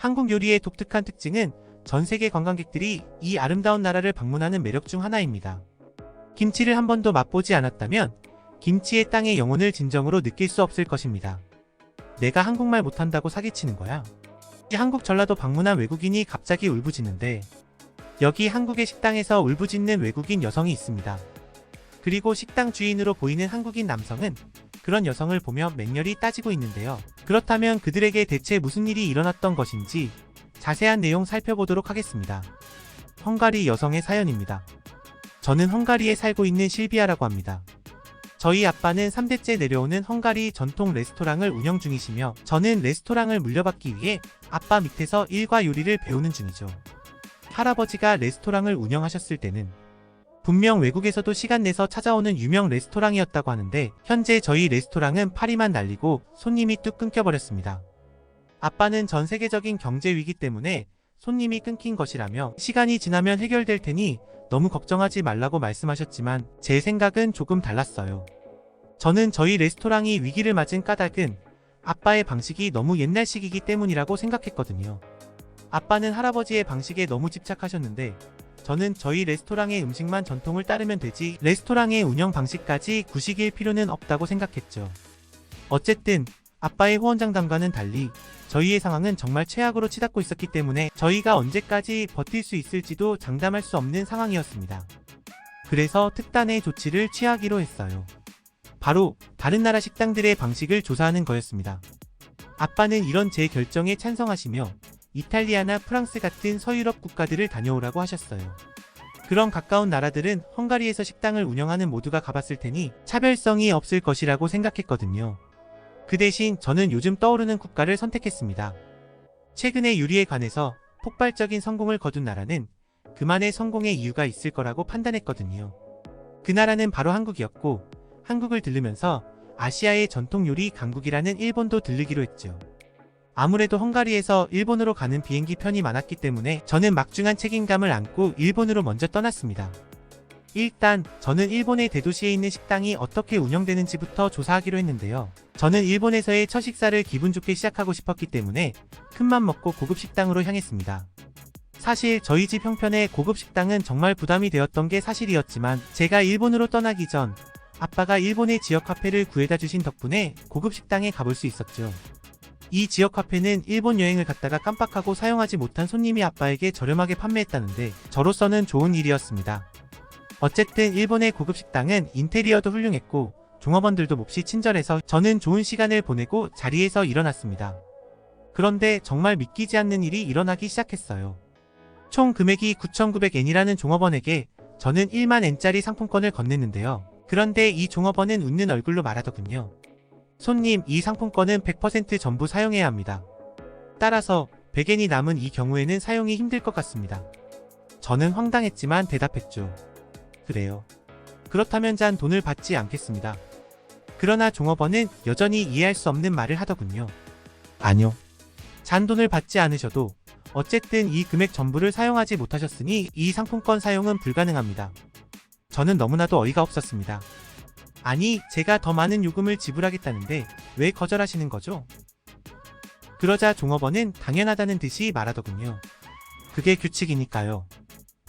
한국 요리의 독특한 특징은 전 세계 관광객들이 이 아름다운 나라를 방문하는 매력 중 하나입니다. 김치를 한 번도 맛보지 않았다면 김치의 땅의 영혼을 진정으로 느낄 수 없을 것입니다. 내가 한국말 못한다고 사기치는 거야? 한국 전라도 방문한 외국인이 갑자기 울부짖는데 여기 한국의 식당에서 울부짖는 외국인 여성이 있습니다. 그리고 식당 주인으로 보이는 한국인 남성은 그런 여성을 보며 맹렬히 따지고 있는데요. 그렇다면 그들에게 대체 무슨 일이 일어났던 것인지 자세한 내용 살펴보도록 하겠습니다. 헝가리 여성의 사연입니다. 저는 헝가리에 살고 있는 실비아라고 합니다. 저희 아빠는 3대째 내려오는 헝가리 전통 레스토랑을 운영 중이시며 저는 레스토랑을 물려받기 위해 아빠 밑에서 일과 요리를 배우는 중이죠. 할아버지가 레스토랑을 운영하셨을 때는 분명 외국에서도 시간 내서 찾아오는 유명 레스토랑이었다고 하는데 현재 저희 레스토랑은 파리만 날리고 손님이 뚝 끊겨버렸습니다. 아빠는 전 세계적인 경제 위기 때문에 손님이 끊긴 것이라며 시간이 지나면 해결될 테니 너무 걱정하지 말라고 말씀하셨지만 제 생각은 조금 달랐어요. 저는 저희 레스토랑이 위기를 맞은 까닭은 아빠의 방식이 너무 옛날식이기 때문이라고 생각했거든요. 아빠는 할아버지의 방식에 너무 집착하셨는데 저는 저희 레스토랑의 음식만 전통을 따르면 되지 레스토랑의 운영 방식까지 구식일 필요는 없다고 생각했죠. 어쨌든 아빠의 호언장담과는 달리 저희의 상황은 정말 최악으로 치닫고 있었기 때문에 저희가 언제까지 버틸 수 있을지도 장담할 수 없는 상황이었습니다. 그래서 특단의 조치를 취하기로 했어요. 바로 다른 나라 식당들의 방식을 조사하는 거였습니다. 아빠는 이런 제 결정에 찬성하시며 이탈리아나 프랑스 같은 서유럽 국가들을 다녀오라고 하셨어요. 그런 가까운 나라들은 헝가리에서 식당을 운영하는 모두가 가봤을 테니 차별성이 없을 것이라고 생각했거든요. 그 대신 저는 요즘 떠오르는 국가를 선택했습니다. 최근에 요리에 관해서 폭발적인 성공을 거둔 나라는 그만의 성공의 이유가 있을 거라고 판단했거든요. 그 나라는 바로 한국이었고 한국을 들르면서 아시아의 전통 요리 강국이라는 일본도 들르기로 했죠. 아무래도 헝가리에서 일본으로 가는 비행기 편이 많았기 때문에 저는 막중한 책임감을 안고 일본으로 먼저 떠났습니다. 일단 저는 일본의 대도시에 있는 식당이 어떻게 운영되는지부터 조사하기로 했는데요. 저는 일본에서의 첫 식사를 기분 좋게 시작하고 싶었기 때문에 큰맘 먹고 고급 식당으로 향했습니다. 사실 저희 집 형편에 고급 식당은 정말 부담이 되었던 게 사실이었지만 제가 일본으로 떠나기 전 아빠가 일본의 지역 카페를 구해다 주신 덕분에 고급 식당에 가볼 수 있었죠. 이 지역 카페는 일본 여행을 갔다가 깜빡하고 사용하지 못한 손님이 아빠에게 저렴하게 판매했다는데 저로서는 좋은 일이었습니다. 어쨌든 일본의 고급 식당은 인테리어도 훌륭했고 종업원들도 몹시 친절해서 저는 좋은 시간을 보내고 자리에서 일어났습니다. 그런데 정말 믿기지 않는 일이 일어나기 시작했어요. 총 금액이 9,900엔이라는 종업원에게 저는 1만 엔짜리 상품권을 건넸는데요. 그런데 이 종업원은 웃는 얼굴로 말하더군요. 손님, 이 상품권은 100% 전부 사용해야 합니다. 따라서 100엔이 남은 이 경우에는 사용이 힘들 것 같습니다. 저는 황당했지만 대답했죠. 그래요. 그렇다면 잔 돈을 받지 않겠습니다. 그러나 종업원은 여전히 이해할 수 없는 말을 하더군요. 아니요. 잔돈을 받지 않으셔도 어쨌든 이 금액 전부를 사용하지 못하셨으니 이 상품권 사용은 불가능합니다. 저는 너무나도 어이가 없었습니다. 아니, 제가 더 많은 요금을 지불하겠다는데 왜 거절하시는 거죠? 그러자 종업원은 당연하다는 듯이 말하더군요. 그게 규칙이니까요.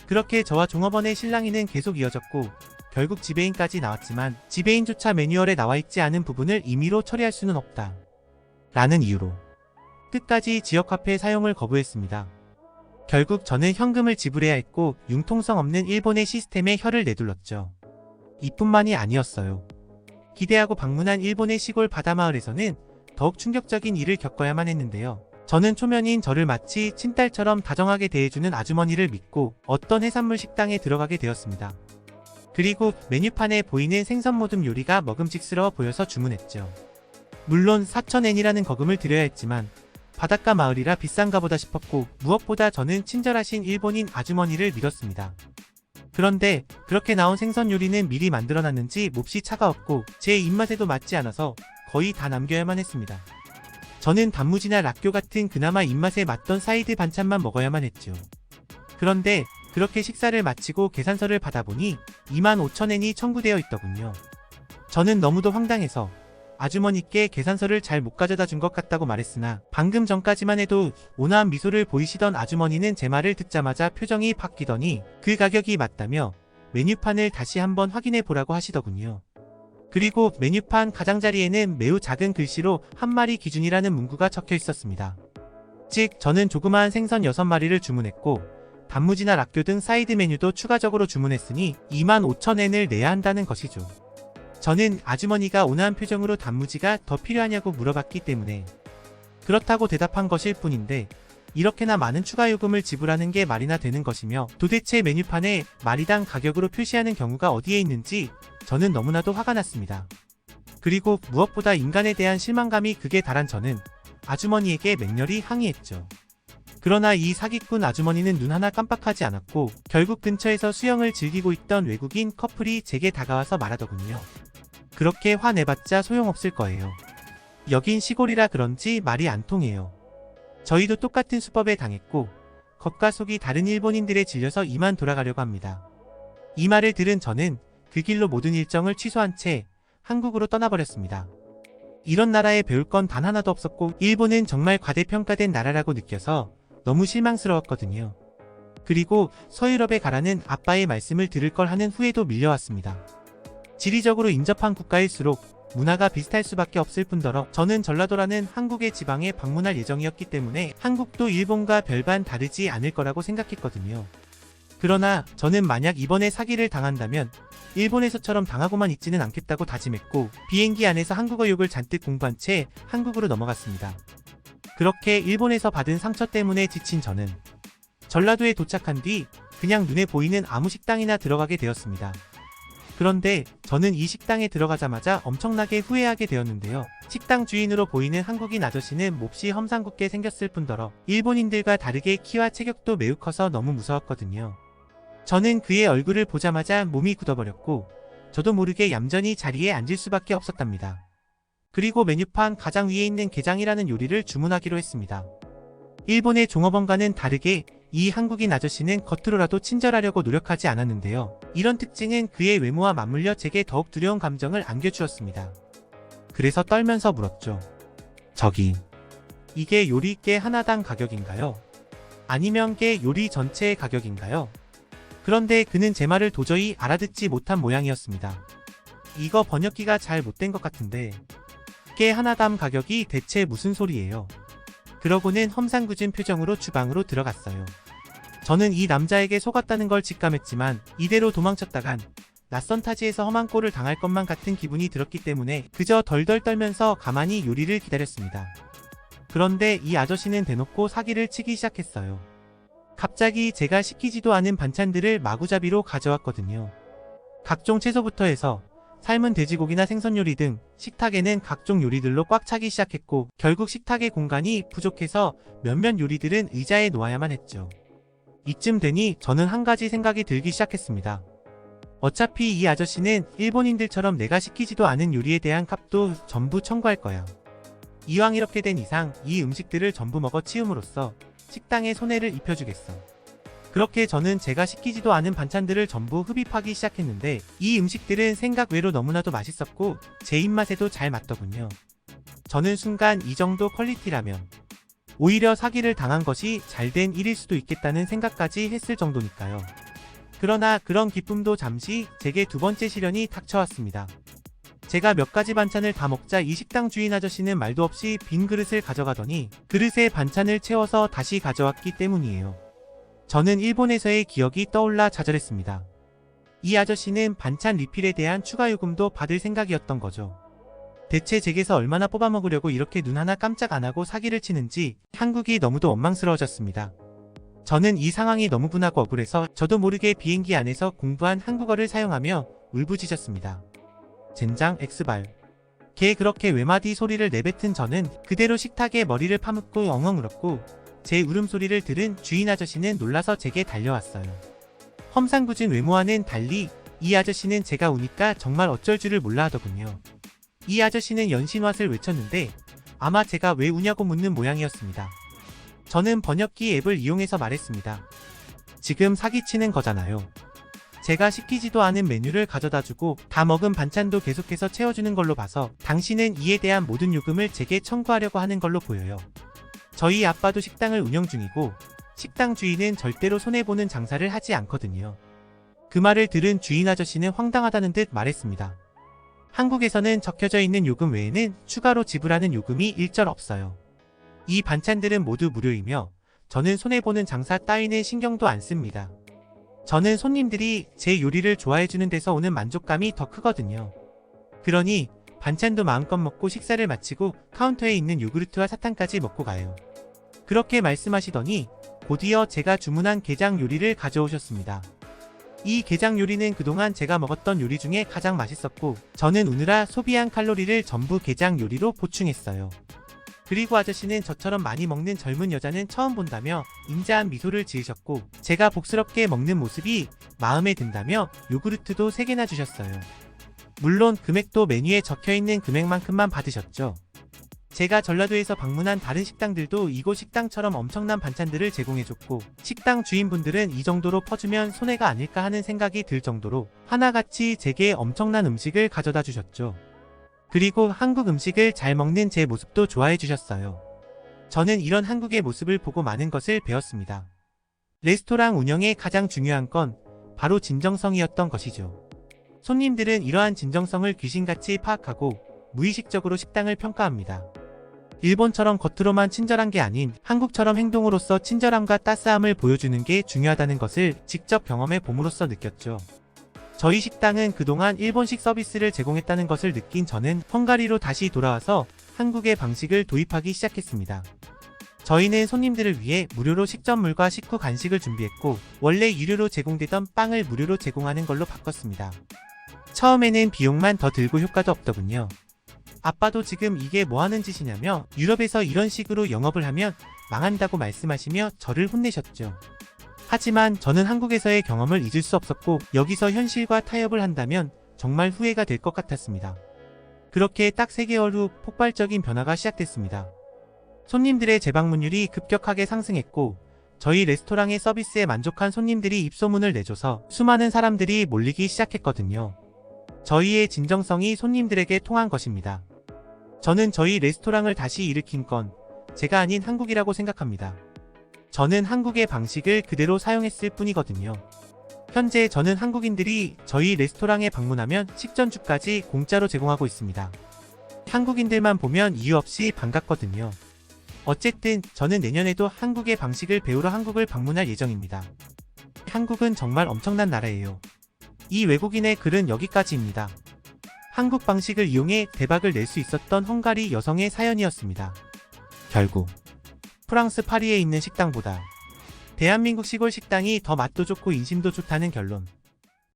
그렇게 저와 종업원의 실랑이는 계속 이어졌고 결국 지배인까지 나왔지만 지배인조차 매뉴얼에 나와있지 않은 부분을 임의로 처리할 수는 없다 라는 이유로 끝까지 지역 카페 사용을 거부했습니다. 결국 저는 현금을 지불해야 했고 융통성 없는 일본의 시스템에 혀를 내둘렀죠. 이뿐만이 아니었어요. 기대하고 방문한 일본의 시골 바다마을에서는 더욱 충격적인 일을 겪어야만 했는데요. 저는 초면인 저를 마치 친딸처럼 다정하게 대해주는 아주머니를 믿고 어떤 해산물 식당에 들어가게 되었습니다. 그리고 메뉴판에 보이는 생선 모듬 요리가 먹음직스러워 보여서 주문했죠. 물론 4,000엔이라는 거금을 드려야 했지만 바닷가 마을이라 비싼가 보다 싶었고 무엇보다 저는 친절하신 일본인 아주머니를 믿었습니다. 그런데 그렇게 나온 생선 요리는 미리 만들어놨는지 몹시 차가웠고 제 입맛에도 맞지 않아서 거의 다 남겨야만 했습니다. 저는 단무지나 락교 같은 그나마 입맛에 맞던 사이드 반찬만 먹어야만 했죠. 그런데 그렇게 식사를 마치고 계산서를 받아보니 25,000엔이 청구되어 있더군요. 저는 너무도 황당해서 아주머니께 계산서를 잘 못 가져다 준 것 같다고 말했으나 방금 전까지만 해도 온화한 미소를 보이시던 아주머니는 제 말을 듣자마자 표정이 바뀌더니 그 가격이 맞다며 메뉴판을 다시 한번 확인해 보라고 하시더군요. 그리고 메뉴판 가장자리에는 매우 작은 글씨로 한 마리 기준이라는 문구가 적혀 있었습니다. 즉 저는 조그마한 생선 6마리를 주문했고 단무지나 락교 등 사이드 메뉴도 추가적으로 주문했으니 25,000엔을 내야 한다는 것이죠. 저는 아주머니가 온화한 표정으로 단무지가 더 필요하냐고 물어봤기 때문에 그렇다고 대답한 것일 뿐인데 이렇게나 많은 추가 요금을 지불하는 게 말이나 되는 것이며 도대체 메뉴판에 마리당 가격으로 표시하는 경우가 어디에 있는지 저는 너무나도 화가 났습니다. 그리고 무엇보다 인간에 대한 실망감이 극에 달한 저는 아주머니에게 맹렬히 항의했죠. 그러나 이 사기꾼 아주머니는 눈 하나 깜빡하지 않았고 결국 근처에서 수영을 즐기고 있던 외국인 커플이 제게 다가와서 말하더군요. 그렇게 화내봤자 소용없을 거예요. 여긴 시골이라 그런지 말이 안 통해요. 저희도 똑같은 수법에 당했고 겉과 속이 다른 일본인들에 질려서 이만 돌아가려고 합니다. 이 말을 들은 저는 그 길로 모든 일정을 취소한 채 한국으로 떠나버렸습니다. 이런 나라에 배울 건 단 하나도 없었고 일본은 정말 과대평가된 나라라고 느껴서 너무 실망스러웠거든요. 그리고 서유럽에 가라는 아빠의 말씀을 들을 걸 하는 후회도 밀려왔습니다. 지리적으로 인접한 국가일수록 문화가 비슷할 수밖에 없을 뿐더러 저는 전라도라는 한국의 지방에 방문할 예정이었기 때문에 한국도 일본과 별반 다르지 않을 거라고 생각했거든요. 그러나 저는 만약 이번에 사기를 당한다면 일본에서처럼 당하고만 있지는 않겠다고 다짐했고 비행기 안에서 한국어 욕을 잔뜩 공부한 채 한국으로 넘어갔습니다. 그렇게 일본에서 받은 상처 때문에 지친 저는 전라도에 도착한 뒤 그냥 눈에 보이는 아무 식당이나 들어가게 되었습니다. 그런데 저는 이 식당에 들어가자마자 엄청나게 후회하게 되었는데요. 식당 주인으로 보이는 한국인 아저씨는 몹시 험상궂게 생겼을 뿐더러 일본인들과 다르게 키와 체격도 매우 커서 너무 무서웠거든요. 저는 그의 얼굴을 보자마자 몸이 굳어버렸고 저도 모르게 얌전히 자리에 앉을 수밖에 없었답니다. 그리고 메뉴판 가장 위에 있는 게장이라는 요리를 주문하기로 했습니다. 일본의 종업원과는 다르게 이 한국인 아저씨는 겉으로라도 친절하려고 노력하지 않았는데요. 이런 특징은 그의 외모와 맞물려 제게 더욱 두려운 감정을 안겨주었습니다. 그래서 떨면서 물었죠. 저기, 이게 요리 개 하나당 가격인가요? 아니면 개 요리 전체의 가격인가요? 그런데 그는 제 말을 도저히 알아듣지 못한 모양이었습니다. 이거 번역기가 잘 못된 것 같은데 개 하나당 가격이 대체 무슨 소리예요? 그러고는 험상궂은 표정으로 주방으로 들어갔어요. 저는 이 남자에게 속았다는 걸 직감했지만 이대로 도망쳤다간 낯선 타지에서 험한 꼴을 당할 것만 같은 기분이 들었기 때문에 그저 덜덜 떨면서 가만히 요리를 기다렸습니다. 그런데 이 아저씨는 대놓고 사기를 치기 시작했어요. 갑자기 제가 시키지도 않은 반찬들을 마구잡이로 가져왔거든요. 각종 채소부터 해서 삶은 돼지고기나 생선 요리 등 식탁에는 각종 요리들로 꽉 차기 시작했고 결국 식탁의 공간이 부족해서 몇몇 요리들은 의자에 놓아야만 했죠. 이쯤 되니 저는 한 가지 생각이 들기 시작했습니다. 어차피 이 아저씨는 일본인들처럼 내가 시키지도 않은 요리에 대한 값도 전부 청구할 거야. 이왕 이렇게 된 이상 이 음식들을 전부 먹어 치움으로써 식당에 손해를 입혀주겠어. 그렇게 저는 제가 시키지도 않은 반찬들을 전부 흡입하기 시작했는데 이 음식들은 생각 외로 너무나도 맛있었고 제 입맛에도 잘 맞더군요. 저는 순간 이 정도 퀄리티라면 오히려 사기를 당한 것이 잘된 일일 수도 있겠다는 생각까지 했을 정도니까요. 그러나 그런 기쁨도 잠시 제게 두 번째 시련이 닥쳐왔습니다. 제가 몇 가지 반찬을 다 먹자 이 식당 주인 아저씨는 말도 없이 빈 그릇을 가져가더니 그릇에 반찬을 채워서 다시 가져왔기 때문이에요. 저는 일본에서의 기억이 떠올라 좌절했습니다. 이 아저씨는 반찬 리필에 대한 추가 요금도 받을 생각이었던 거죠. 대체 제게서 얼마나 뽑아먹으려고 이렇게 눈 하나 깜짝 안하고 사기를 치는지 한국이 너무도 원망스러워졌습니다. 저는 이 상황이 너무 분하고 억울해서 저도 모르게 비행기 안에서 공부한 한국어를 사용하며 울부짖었습니다. 젠장 X발. 걔 그렇게 외마디 소리를 내뱉은 저는 그대로 식탁에 머리를 파묻고 엉엉 울었고 제 울음소리를 들은 주인 아저씨는 놀라서 제게 달려왔어요. 험상궂은 외모와는 달리 이 아저씨는 제가 우니까 정말 어쩔 줄을 몰라 하더군요. 이 아저씨는 연신왓을 외쳤는데 아마 제가 왜 우냐고 묻는 모양이었습니다. 저는 번역기 앱을 이용해서 말했습니다. 지금 사기치는 거잖아요. 제가 시키지도 않은 메뉴를 가져다주고 다 먹은 반찬도 계속해서 채워주는 걸로 봐서 당신은 이에 대한 모든 요금을 제게 청구하려고 하는 걸로 보여요. 저희 아빠도 식당을 운영 중이고 식당 주인은 절대로 손해보는 장사를 하지 않거든요. 그 말을 들은 주인 아저씨는 황당하다는 듯 말했습니다. 한국에서는 적혀져 있는 요금 외에는 추가로 지불하는 요금이 일절 없어요. 이 반찬들은 모두 무료이며 저는 손해보는 장사 따위는 신경도 안 씁니다. 저는 손님들이 제 요리를 좋아해주는 데서 오는 만족감이 더 크거든요. 그러니 반찬도 마음껏 먹고 식사를 마치고 카운터에 있는 요구르트와 사탕까지 먹고 가요. 그렇게 말씀하시더니 곧이어 제가 주문한 게장 요리를 가져오셨습니다. 이 게장 요리는 그동안 제가 먹었던 요리 중에 가장 맛있었고 저는 우느라 소비한 칼로리를 전부 게장 요리로 보충했어요. 그리고 아저씨는 저처럼 많이 먹는 젊은 여자는 처음 본다며 인자한 미소를 지으셨고 제가 복스럽게 먹는 모습이 마음에 든다며 요구르트도 3개나 주셨어요. 물론 금액도 메뉴에 적혀있는 금액만큼만 받으셨죠. 제가 전라도에서 방문한 다른 식당들도 이곳 식당처럼 엄청난 반찬들을 제공해줬고 식당 주인분들은 이 정도로 퍼주면 손해가 아닐까 하는 생각이 들 정도로 하나같이 제게 엄청난 음식을 가져다 주셨죠. 그리고 한국 음식을 잘 먹는 제 모습도 좋아해 주셨어요. 저는 이런 한국의 모습을 보고 많은 것을 배웠습니다. 레스토랑 운영의 가장 중요한 건 바로 진정성이었던 것이죠. 손님들은 이러한 진정성을 귀신같이 파악하고 무의식적으로 식당을 평가합니다. 일본처럼 겉으로만 친절한 게 아닌 한국처럼 행동으로서 친절함과 따스함을 보여주는 게 중요하다는 것을 직접 경험해 봄으로써 느꼈죠. 저희 식당은 그동안 일본식 서비스를 제공했다는 것을 느낀 저는 헝가리로 다시 돌아와서 한국의 방식을 도입하기 시작했습니다. 저희는 손님들을 위해 무료로 식전물과 식후 간식을 준비했고 원래 유료로 제공되던 빵을 무료로 제공하는 걸로 바꿨습니다. 처음에는 비용만 더 들고 효과도 없더군요. 아빠도 지금 이게 뭐하는 짓이냐며 유럽에서 이런 식으로 영업을 하면 망한다고 말씀하시며 저를 혼내셨죠. 하지만 저는 한국에서의 경험을 잊을 수 없었고 여기서 현실과 타협을 한다면 정말 후회가 될 것 같았습니다. 그렇게 딱 3개월 후 폭발적인 변화가 시작됐습니다. 손님들의 재방문율이 급격하게 상승했고 저희 레스토랑의 서비스에 만족한 손님들이 입소문을 내줘서 수많은 사람들이 몰리기 시작했거든요. 저희의 진정성이 손님들에게 통한 것입니다. 저는 저희 레스토랑을 다시 일으킨 건 제가 아닌 한국이라고 생각합니다. 저는 한국의 방식을 그대로 사용했을 뿐이거든요. 현재 저는 한국인들이 저희 레스토랑에 방문하면 식전주까지 공짜로 제공하고 있습니다. 한국인들만 보면 이유 없이 반갑거든요. 어쨌든 저는 내년에도 한국의 방식을 배우러 한국을 방문할 예정입니다. 한국은 정말 엄청난 나라예요. 이 외국인의 글은 여기까지입니다. 한국 방식을 이용해 대박을 낼 수 있었던 헝가리 여성의 사연이었습니다. 결국 프랑스 파리에 있는 식당보다 대한민국 시골 식당이 더 맛도 좋고 인심도 좋다는 결론.